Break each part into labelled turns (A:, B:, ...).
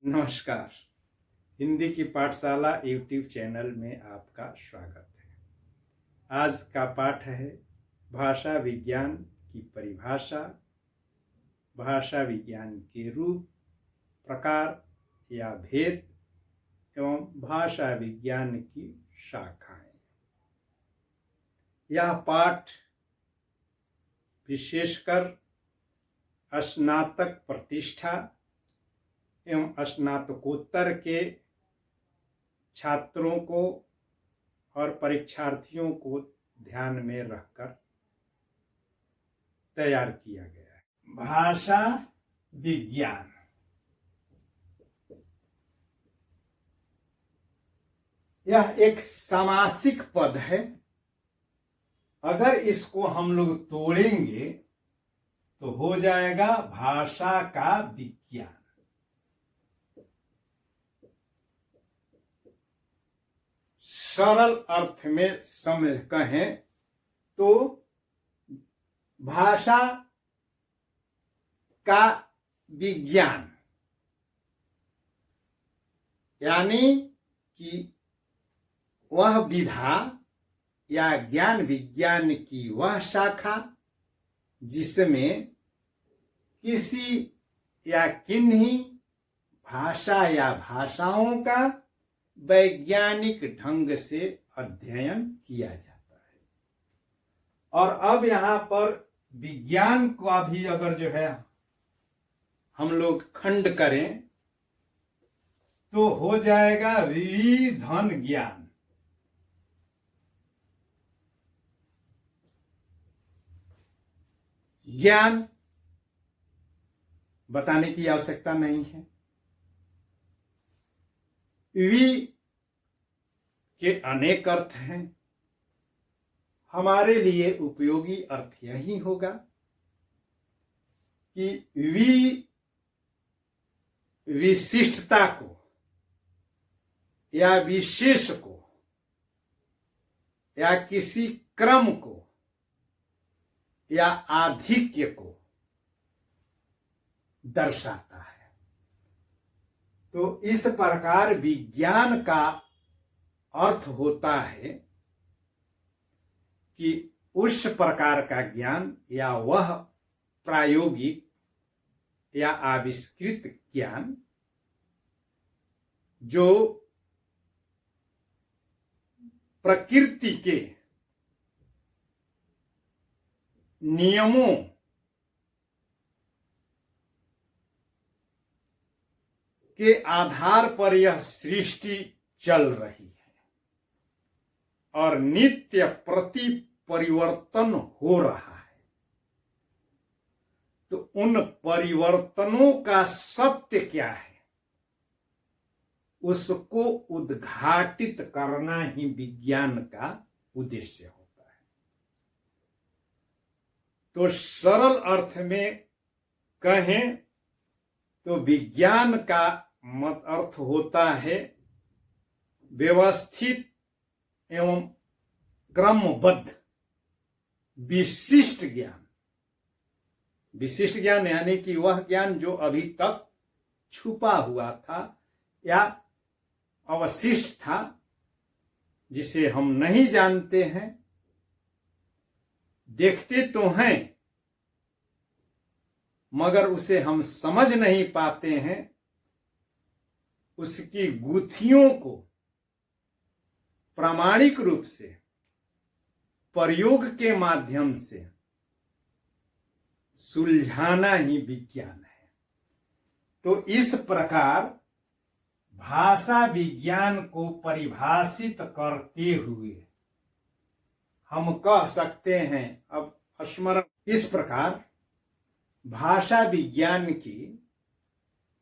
A: नमस्कार। हिंदी की पाठशाला यूट्यूब चैनल में आपका स्वागत है। आज का पाठ है भाषा विज्ञान की परिभाषा, भाषा विज्ञान के रूप, प्रकार या भेद एवं भाषा विज्ञान की शाखाएं। यह पाठ विशेषकर स्नातक प्रतिष्ठा एवं स्नातकोत्तर के छात्रों को और परीक्षार्थियों को ध्यान में रखकर तैयार किया गया है। भाषा विज्ञान यह एक सामासिक पद है। अगर इसको हम लोग तोड़ेंगे तो हो जाएगा भाषा का विज्ञान। सरल अर्थ में समझ कहें तो भाषा का विज्ञान यानी कि वह विधा या ज्ञान विज्ञान की वह शाखा जिसमें किसी या किन्हीं भाषा या भाषाओं का वैज्ञानिक ढंग से अध्ययन किया जाता है। और अब यहाँ पर विज्ञान का भी अगर जो है हम लोग खंड करें तो हो जाएगा विविधन ज्ञान। ज्ञान बताने की आवश्यकता नहीं है। वि के अनेक अर्थ हैं। हमारे लिए उपयोगी अर्थ यही होगा कि विशिष्टता को या विशेष को या किसी क्रम को या आधिक्य को दर्शाता है। तो इस प्रकार विज्ञान का अर्थ होता है कि उस प्रकार का ज्ञान या वह प्रायोगिक या आविष्कृत ज्ञान जो प्रकृति के नियमों के आधार पर यह सृष्टि चल रही है और नित्य प्रति परिवर्तन हो रहा है। तो उन परिवर्तनों का सत्य क्या है उसको उद्घाटित करना ही विज्ञान का उद्देश्य होता है। तो सरल अर्थ में कहें तो विज्ञान का मत अर्थ होता है व्यवस्थित एवं क्रमबद्ध विशिष्ट ज्ञान। विशिष्ट ज्ञान यानी कि वह ज्ञान जो अभी तक छुपा हुआ था या अवशिष्ट था, जिसे हम नहीं जानते हैं, देखते तो हैं मगर उसे हम समझ नहीं पाते हैं। उसकी गुत्थियों को प्रामाणिक रूप से प्रयोग के माध्यम से सुलझाना ही विज्ञान है। तो इस प्रकार भाषा विज्ञान को परिभाषित करते हुए हम कह सकते हैं, अब स्मरण इस प्रकार भाषा विज्ञान की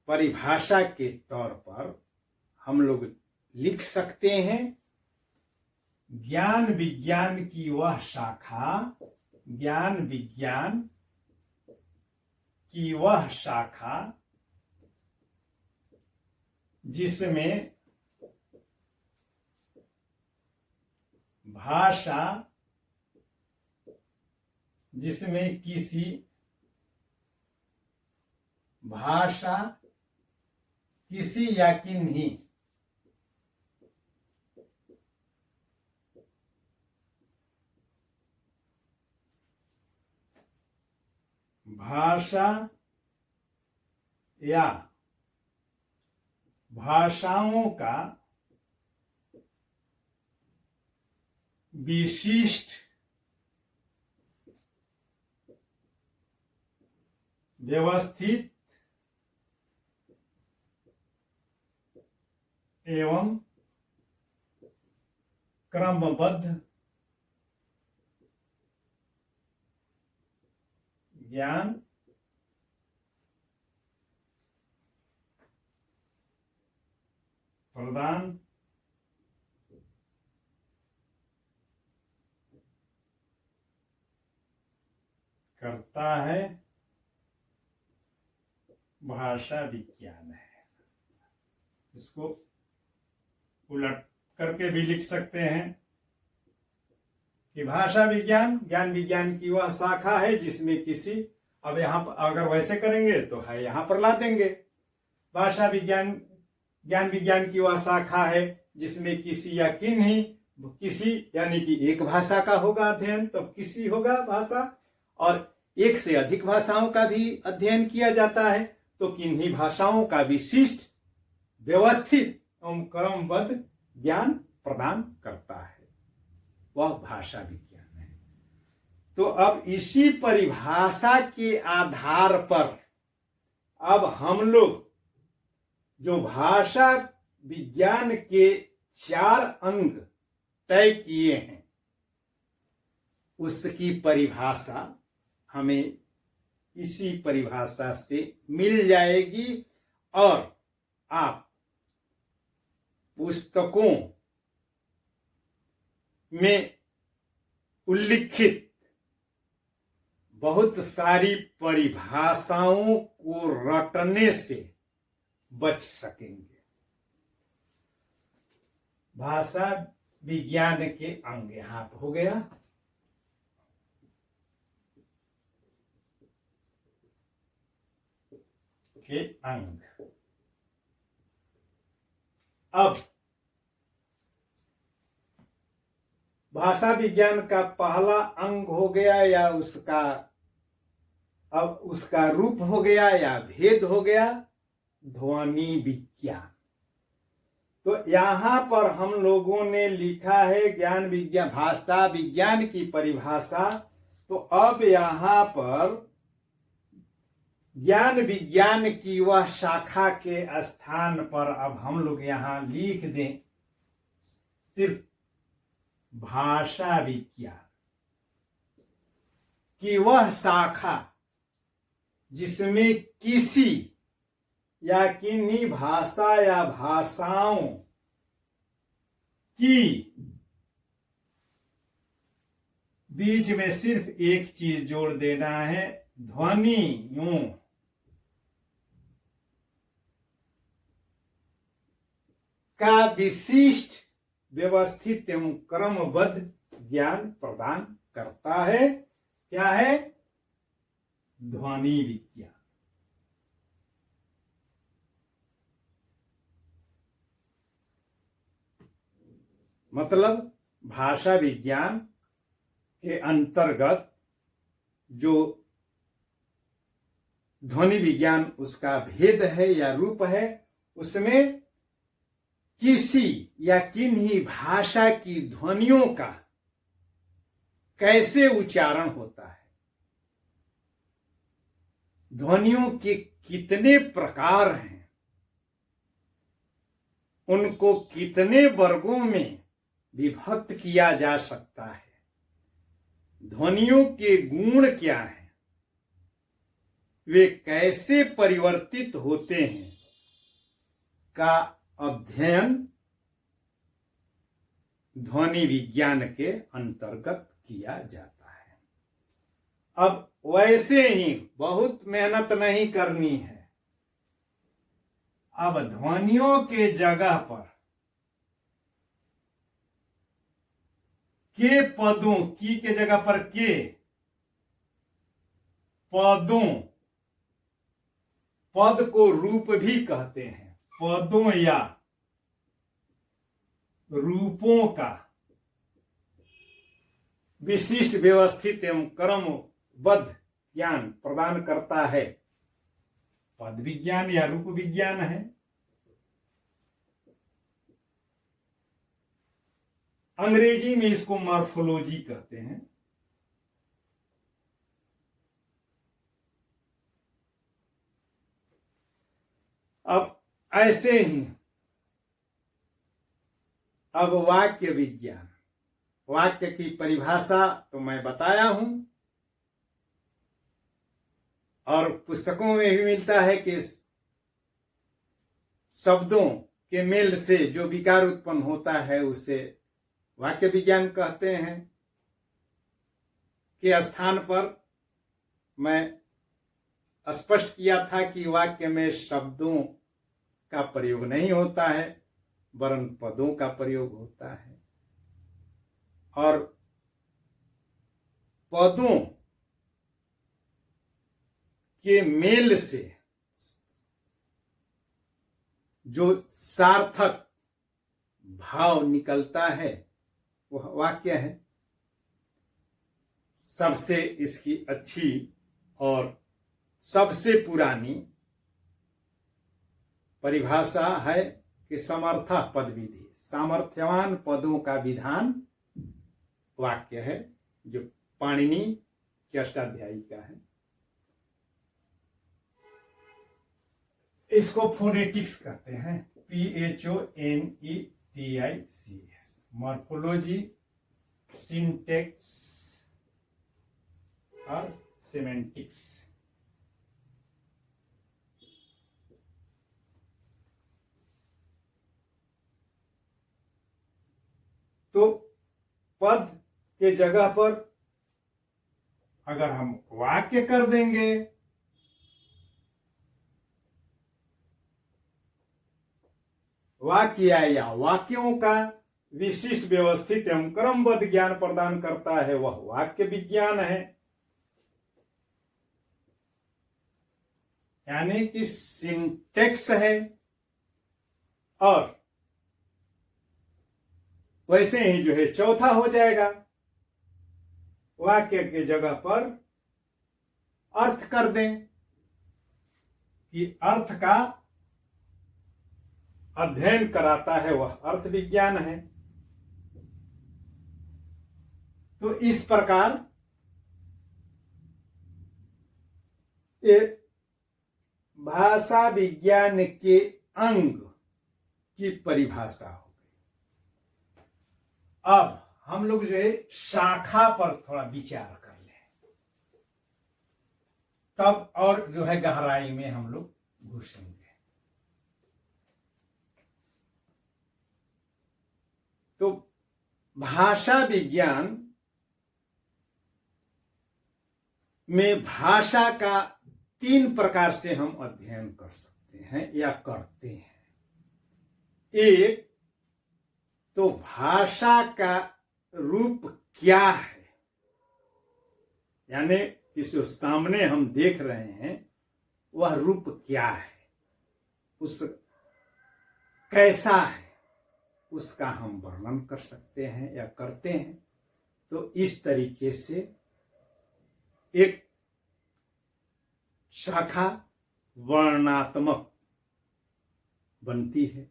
A: परिभाषा के तौर पर हम लोग लिख सकते हैं ज्ञान विज्ञान की वह शाखा, ज्ञान विज्ञान की वह शाखा जिसमें भाषा, जिसमें किसी भाषा किसी या किन्हीं भाषा या भाषाओं का विशिष्ट व्यवस्थित एवं क्रमबद्ध ज्ञान प्रदान करता है भाषा विज्ञान है। इसको उलट करके भी लिख सकते हैं कि भाषा विज्ञान ज्ञान विज्ञान की वह शाखा है जिसमें किसी, अब यहां पर अगर वैसे करेंगे तो है यहां पर ला देंगे, भाषा विज्ञान ज्ञान विज्ञान की वह शाखा है जिसमें किसी या किन्हीं, किसी यानी कि एक भाषा का होगा अध्ययन, तो किसी होगा भाषा, और एक से अधिक भाषाओं का भी अध्ययन किया जाता है तो किन्हीं भाषाओं का विशिष्ट व्यवस्थित एवं क्रमबद्ध ज्ञान प्रदान करता है, वह भाषा विज्ञान है। तो अब इसी परिभाषा के आधार पर अब हम लोग जो भाषा विज्ञान के 4 अंग तय किए हैं उसकी परिभाषा हमें इसी परिभाषा से मिल जाएगी और आप पुस्तकों में उल्लिखित बहुत सारी परिभाषाओं को रटने से बच सकेंगे। भाषा विज्ञान के अंग यहां हो गया। के अंग। अब भाषा विज्ञान का पहला अंग हो गया या उसका अब उसका रूप हो गया या भेद हो गया ध्वनि विज्ञान। तो यहां पर हम लोगों ने लिखा है ज्ञान विज्ञान भाषा विज्ञान की परिभाषा। तो अब यहां पर ज्ञान विज्ञान की वह शाखा के स्थान पर अब हम लोग यहां लिख दें सिर्फ भाषा विज्ञान की वह शाखा जिसमें किसी या किन्हीं भाषा या भाषाओं की बीच में सिर्फ एक चीज जोड़ देना है, ध्वनियों का विशिष्ट व्यवस्थित एवं क्रमबद्ध ज्ञान प्रदान करता है। क्या है? ध्वनि विज्ञान। मतलब भाषा विज्ञान के अंतर्गत जो ध्वनि विज्ञान उसका भेद है या रूप है, उसमें किसी या किन्हीं भाषा की ध्वनियों का कैसे उच्चारण होता है, ध्वनियों के कितने प्रकार हैं, उनको कितने वर्गों में विभक्त किया जा सकता है, ध्वनियों के गुण क्या हैं, वे कैसे परिवर्तित होते हैं का अध्ययन ध्वनि विज्ञान के अंतर्गत किया जाता है। अब वैसे ही बहुत मेहनत नहीं करनी है। अब ध्वनियों के जगह पर के पदों की के जगह पर के पदों, पद को रूप भी कहते हैं। पदों या रूपों का विशिष्ट व्यवस्थित एवं क्रमबद्ध ज्ञान प्रदान करता है। पद विज्ञान या रूप विज्ञान है। अंग्रेजी में इसको मॉर्फोलॉजी कहते हैं। अब ऐसे ही अब वाक्य विज्ञान, वाक्य की परिभाषा तो मैं बताया हूं और पुस्तकों में भी मिलता है कि शब्दों के मेल से जो विकार उत्पन्न होता है उसे वाक्य विज्ञान कहते हैं। के स्थान पर मैं स्पष्ट किया था कि वाक्य में शब्दों का प्रयोग नहीं होता है वरन पदों का प्रयोग होता है और पदों के मेल से जो सार्थक भाव निकलता है वह वाक्य है। सबसे इसकी अच्छी और सबसे पुरानी परिभाषा है कि समर्था पद विधि, सामर्थ्यवान पदों का विधान वाक्य है, जो पाणिनि की अष्टाध्यायी का है। इसको फोनेटिक्स कहते हैं, PHONETICS, मॉर्फोलॉजी, सिंटेक्स और सेमेंटिक्स। तो पद के जगह पर अगर हम वाक्य कर देंगे वाक्य या वाक्यों का विशिष्ट व्यवस्थित एवं क्रमबद्ध ज्ञान प्रदान करता है, वह वाक्य विज्ञान है। यानी कि सिंटेक्स है। और वैसे ही जो है चौथा हो जाएगा, वाक्य के जगह पर अर्थ कर दें कि अर्थ का अध्ययन कराता है, वह अर्थ विज्ञान है। तो इस प्रकार ये भाषा विज्ञान के अंग की परिभाषा हो गई। अब हम लोग जो है शाखा पर थोड़ा विचार कर लें, तब और जो है गहराई में हम लोग घुसेंगे। तो भाषा विज्ञान में भाषा का 3 प्रकार से हम अध्ययन कर सकते हैं या करते हैं। एक तो भाषा का रूप क्या है, यानी इस जो सामने हम देख रहे हैं वह रूप क्या है, उस कैसा है, उसका हम वर्णन कर सकते हैं या करते हैं। तो इस तरीके से एक शाखा वर्णात्मक बनती है।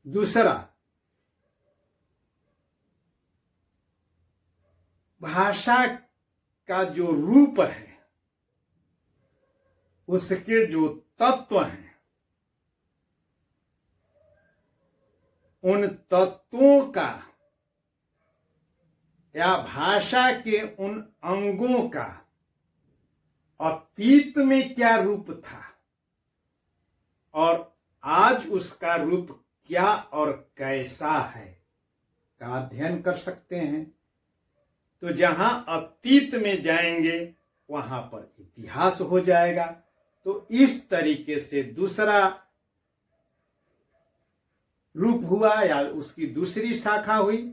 A: दूसरा, भाषा का जो रूप है उसके जो तत्व हैं, उन तत्वों का या भाषा के उन अंगों का अतीत में क्या रूप था और आज उसका रूप क्या और कैसा है का अध्ययन कर सकते हैं। तो जहां अतीत में जाएंगे वहां पर इतिहास हो जाएगा। तो इस तरीके से दूसरा रूप हुआ या उसकी दूसरी शाखा हुई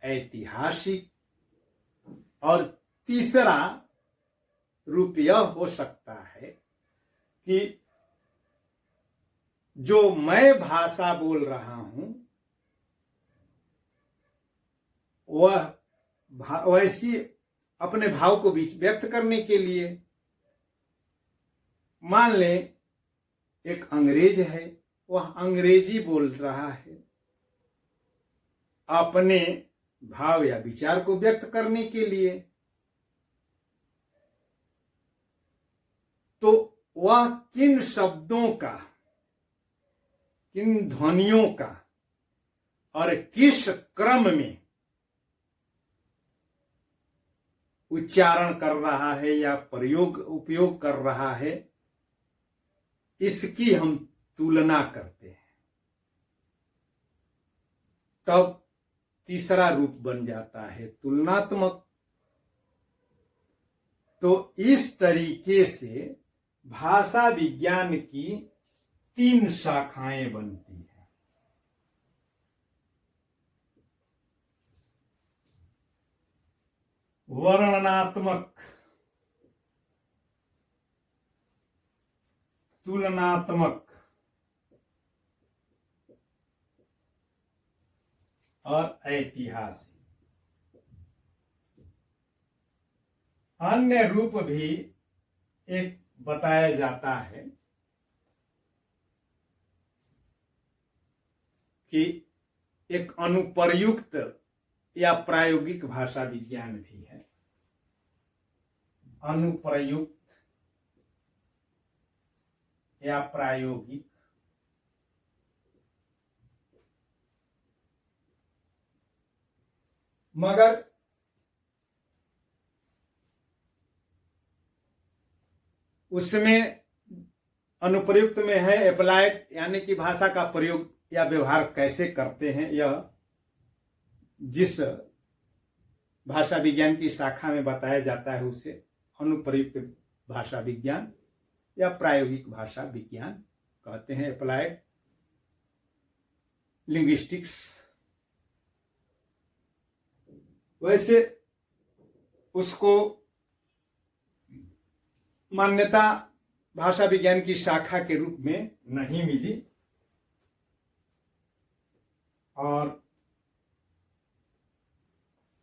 A: ऐतिहासिक। और तीसरा रूप यह हो सकता है कि जो मैं भाषा बोल रहा हूं वह वैसी अपने भाव को व्यक्त करने के लिए, मान लें एक अंग्रेज है, वह अंग्रेजी बोल रहा है अपने भाव या विचार को व्यक्त करने के लिए, तो वह किन शब्दों का, किन ध्वनियों का और किस क्रम में उच्चारण कर रहा है या उपयोग कर रहा है, इसकी हम तुलना करते हैं। तब तीसरा रूप बन जाता है तुलनात्मक। तो इस तरीके से भाषा विज्ञान की 3 शाखाएं बनती हैं। वर्णनात्मक, तुलनात्मक और ऐतिहासिक। अन्य रूप भी एक बताया जाता है कि एक अनुप्रयुक्त या प्रायोगिक भाषा विज्ञान भी है। अनुप्रयुक्त या प्रायोगिक, मगर उसमें अनुप्रयुक्त में है एप्लाइड, यानी कि भाषा का प्रयोग या व्यवहार कैसे करते हैं, यह जिस भाषा विज्ञान की शाखा में बताया जाता है उसे अनुप्रयुक्त भाषा विज्ञान या प्रायोगिक भाषा विज्ञान कहते हैं, एप्लाइड लिंग्विस्टिक्स। वैसे उसको मान्यता भाषा विज्ञान की शाखा के रूप में नहीं मिली और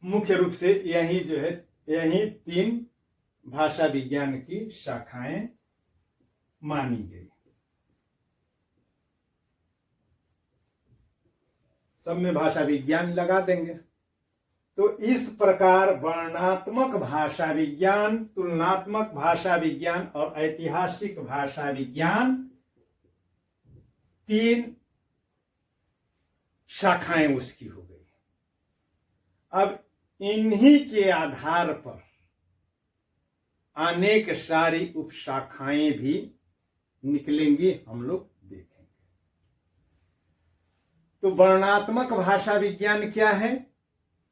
A: मुख्य रूप से यही जो है, यही 3 भाषा विज्ञान की शाखाएं मानी गई। सब में भाषा विज्ञान लगा देंगे। तो इस प्रकार वर्णनात्मक भाषा विज्ञान, तुलनात्मक भाषा विज्ञान और ऐतिहासिक भाषा विज्ञान 3 शाखाएं उसकी हो गई। अब इन्हीं के आधार पर अनेक सारी उपशाखाएं भी निकलेंगी, हम लोग देखेंगे। तो वर्णनात्मक भाषा विज्ञान क्या है?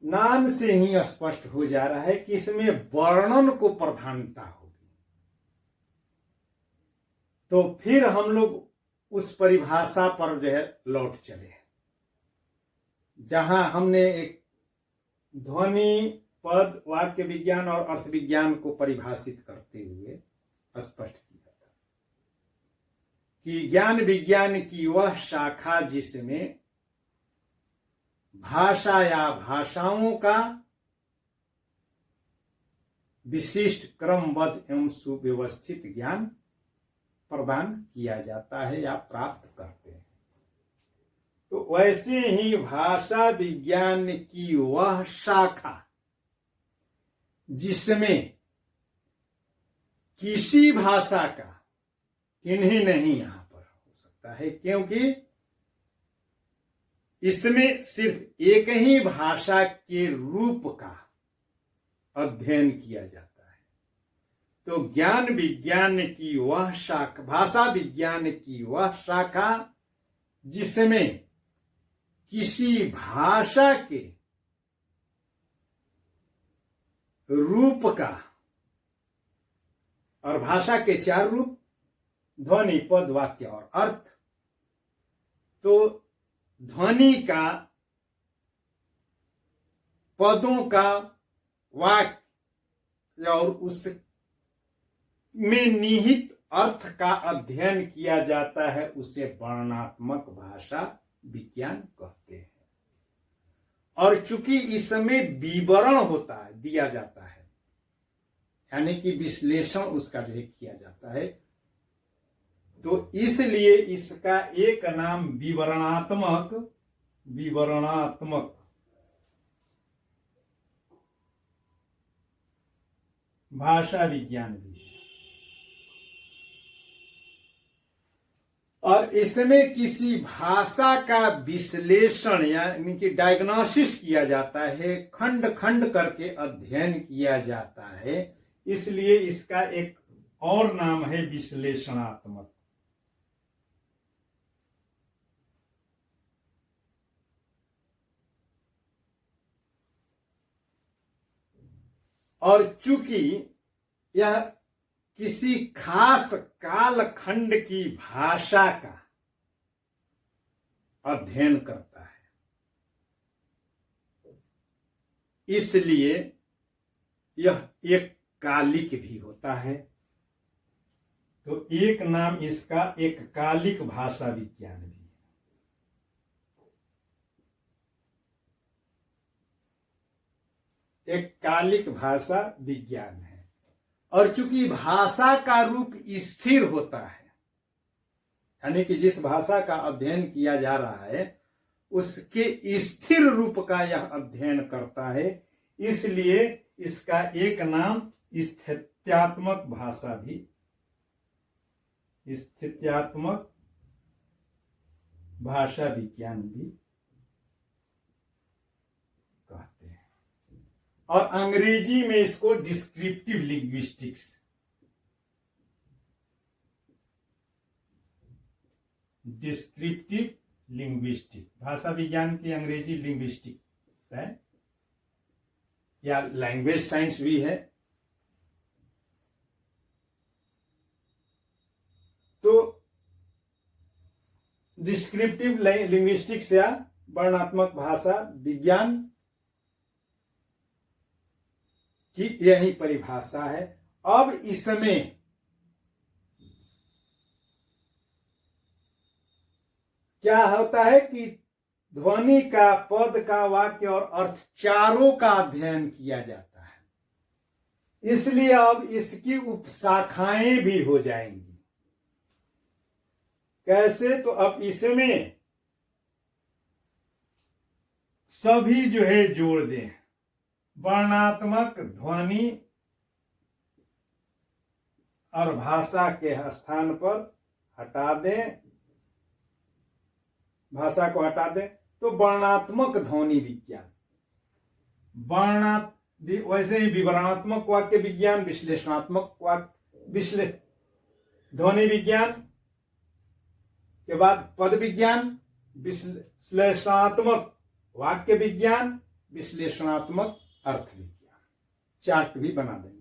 A: नाम से ही स्पष्ट हो जा रहा है कि इसमें वर्णन को प्रधानता होगी। तो फिर हम लोग उस परिभाषा पर जो है लौट चले, जहां हमने एक ध्वनि, पद, वाक्य विज्ञान और अर्थ विज्ञान को परिभाषित करते हुए स्पष्ट किया था कि ज्ञान विज्ञान की वह शाखा जिसमें भाषा या भाषाओं का विशिष्ट, क्रमबद्ध एवं सुव्यवस्थित ज्ञान प्रदान किया जाता है या प्राप्त करते हैं। तो वैसे ही भाषा विज्ञान की वह शाखा जिसमें किसी भाषा का किन्हीं नहीं यहां पर हो सकता है, क्योंकि इसमें सिर्फ एक ही भाषा के रूप का अध्ययन किया जाता है। तो ज्ञान विज्ञान की वह शाखा, भाषा विज्ञान की वह शाखा जिसमें किसी भाषा के रूप का, और भाषा के 4 रूप, ध्वनि, पद, वाक्य और अर्थ। तो ध्वनि का, पदों का, वाक्य और उसमें निहित अर्थ का अध्ययन किया जाता है उसे वर्णनात्मक भाषा विज्ञान कहते हैं। और चूंकि इसमें विवरण होता है, दिया जाता है, यानी कि विश्लेषण उसका जो है किया जाता है, तो इसलिए इसका एक नाम विवरणात्मक भाषा विज्ञान भी है। और इसमें किसी भाषा का विश्लेषण यानी कि डायग्नोसिस किया जाता है, खंड खंड करके अध्ययन किया जाता है, इसलिए इसका एक और नाम है विश्लेषणात्मक। और चूंकि यह किसी खास कालखंड की भाषा का अध्ययन करता है, इसलिए यह एक कालिक भी होता है। तो एक नाम इसका एक कालिक भाषा विज्ञान भी है। एक कालिक भाषा विज्ञान है। और चूंकि भाषा का रूप स्थिर होता है, यानी कि जिस भाषा का अध्ययन किया जा रहा है उसके स्थिर रूप का यह अध्ययन करता है, इसलिए इसका एक नाम स्थित्यात्मक भाषा भी, स्थित्यात्मक भाषा विज्ञान भी कहते हैं। और अंग्रेजी में इसको डिस्क्रिप्टिव लिंग्विस्टिक्स, डिस्क्रिप्टिव लिंग्विस्टिक भाषा विज्ञान की अंग्रेजी लिंग्विस्टिक्स है, या लैंग्वेज साइंस भी है। तो डिस्क्रिप्टिव लिंग्विस्टिक्स या वर्णनात्मक भाषा विज्ञान की यही परिभाषा है। अब इसमें क्या होता है कि ध्वनि का, पद का, वाक्य और अर्थ चारों का अध्ययन किया जाता है, इसलिए अब इसकी उपशाखाएं भी हो जाएंगी। कैसे? तो अब इसमें सभी जो है जोड़ दें, वर्णनात्मक, ध्वनि और भाषा के स्थान पर हटा दें, भाषा को हटा दें, तो वर्णनात्मक ध्वनि विज्ञान, वैसे ही विवरणात्मक वाक्य विज्ञान, विश्लेषणात्मक वाक्य ध्वनि विज्ञान के बाद पद विज्ञान, विश्लेषणात्मक वाक्य विज्ञान, विश्लेषणात्मक अर्थ विज्ञान, चार्ट भी बना देंगे।